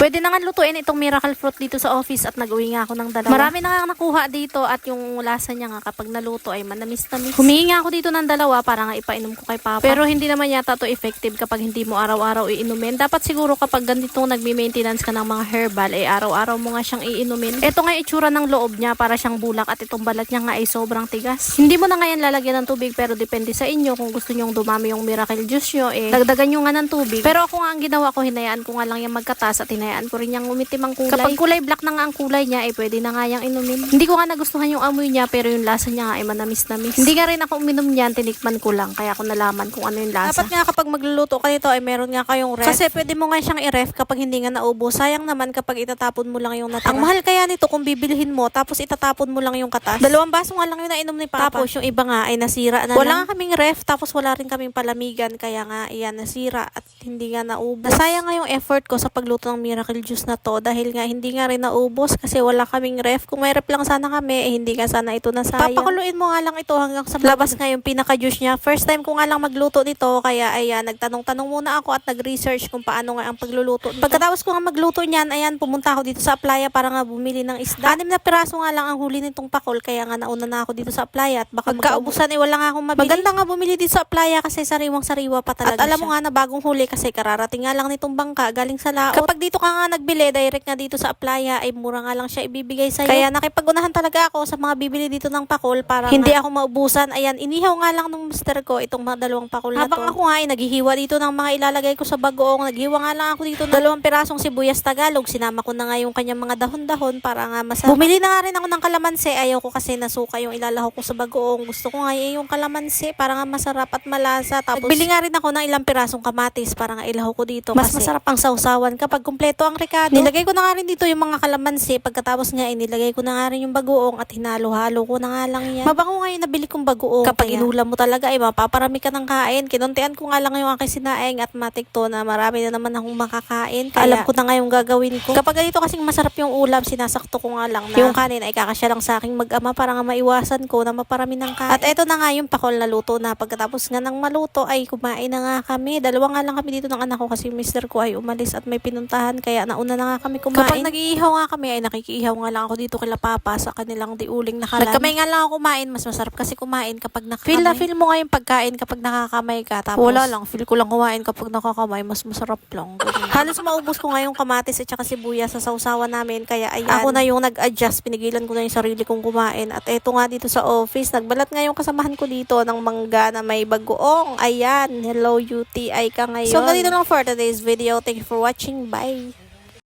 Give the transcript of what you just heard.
Pwede na nga lutuin itong miracle fruit dito sa office at nag-uwi nga ako ng dalawa. Marami na nga nakuha dito at yung lasa niya nga kapag naluto ay manamis-tamis. Humingi nga ako dito ng dalawa para nga ipainom ko kay Papa. Pero hindi naman yata to effective kapag hindi mo araw-araw iinumin. Dapat siguro kapag ganito nagme-maintenance ka ng mga herbal ay araw-araw mo nga siyang iinumin. Ito nga itsura ng loob niya para siyang bulak at itong balat niya nga ay sobrang tigas. Hindi mo na nga yan lalagyan ng tubig pero depende sa inyo kung gusto nyong dumami yung miracle juice nyo dagdagan nyo nga ng tubig. Pero ako nga ang ginawa ko, hinayaan ko nga lang yung magkatas at hinayaan ko rin yung umitim ang kulay. Kapag kulay black na nga ang kulay niya pwede na nga yung inumin. Hindi ko nga nagustuhan yung amoy niya pero yung lasa niya nga ay manamis-namis. Hindi nga rin ako uminom niyan, tinikman ko lang kaya ako nalaman kung ano yung lasa. Dapat nga kapag magluluto ka nito ay meron nga kayong ref. Kasi pwede mo nga siyang i-ref kapag hindi nga naubos. Sayang naman kapag itatapon mo lang yung natira. Ang mahal kaya nito kung bibilhin mo tapos itatapon mo lang yung katas. 2 baso nga lang yung nainom ni Papa. Tapos yung iba nga ay nasira na wala nga kaming ref tapos wala rin kaming palamigan kaya nga iyan nasira at hindi nga naubos. Nasayang nga yung effort ko sa pagluto ng miracle juice na to dahil nga hindi nga rin naubos kasi wala kaming ref. Kung may ref lang sana kami hindi nga sana ito nasayang. Papakuluin mo nga lang ito hanggang sa labas nga yung pinaka-juice niya. First time ko nga lang magluto nito kaya ayan nagtanong-tanong muna ako at nag-research kung paano nga ang pagluluto. Pagkatapos ko nga magluto niyan ayan pumunta ako dito sa Aplaya para nga bumili ng isda. 6 na piraso nga lang ang huli nitong pakol kaya nga nauna na ako dito sa Aplaya at baka magkaubusan wala nga akong mabili. Maganda nga bumili dito sa Aplaya kasi sariwang-sariwa pa talaga. At alam mo nga na bagong huli kasi kararating nga lang nitong bangka galing sa laot. Kapag dito ka nga nagbili direct nga dito sa Aplaya ay mura nga lang siya ibibigay sa'yo. Kaya nakipag-unahan talaga ako sa mga bibili dito ng pakol para hindi ako maubusan. Ayan, inihaw nga lang ng mister ko itong mga 2 pakol na to. Habang ako nga ay naghihiwa dito ng mga ilalagay ko sa bagoong, naghiwa nga lang ako dito ng 2 pirasong sibuyas Tagalog. Sinama ko na nga yung kanyang mga dahon-dahon para nga masarap. Bumili na nga rin ako ng kalamansi. Ayaw ko kasi nasuka yung ilalahok ko sa bagoong. Gusto ko nga yung kalamansi para nga masarap at malasa. Tapos bili nga rin ako ng ilang pirasong kamatis para nga ilahok ko dito. Mas masarap ang sausawan kapag kumpleto ang rekado. Nilagay ko na nga rin dito yung mga kalamansi. Pagkatapos nga nilagay ko na nga rin yung bagoong at hinalo-halo ko na nga lang yan. Mabango nga yung nabili kong bagoong. Kapag inulam mo talaga ay mapaparami ka ng kain. Kinuntian ko nga lang yung aking sinaing at matikto na marami na naman akong makakain. Kaya alam ko na nga yung gagawin ko. Kapag ganito kasing masarap yung ulam, sinasakto ko nga lang na yung kanin ay kakasya lang sa aking mag-ama para nga maiwasan ko na maparami ng kain. At eto na nga yung pakol na luto na. Pagkatapos nga ng maluto ay kumain na nga kami. 2 nga lang kami dito ng anak ko kasi yung mister ko ay umalis at may pinuntahan kaya nauna na nga kami kumain. Kapag nag-iihaw nga kami ay nakikiihaw nga lang ako dito kila Papa sa kanilang diuling na kalan. Nagkamay nga lang ako kumain. Mas masarap kasi kumain kapag nakakamay. Feel na feel mo nga yung pagkain kapag nakakamay ka. Tapos wala lang. Feel ko lang kumain kapag nakakamay. Mas masarap lang. Halos maubos ko nga yung kamatis at saka sibuyas sa sausawan namin. Kaya ayan. Ako na yung nag-adjust. Pinigilan ko na yung sarili kong kumain. At eto nga dito sa office. Nagbalat nga yung kasamahan ko dito ng mangga na may bagoong. Ayan. Hello UTI ka ngayon. So ganito lang for today's video. Thank you for watching. Bye.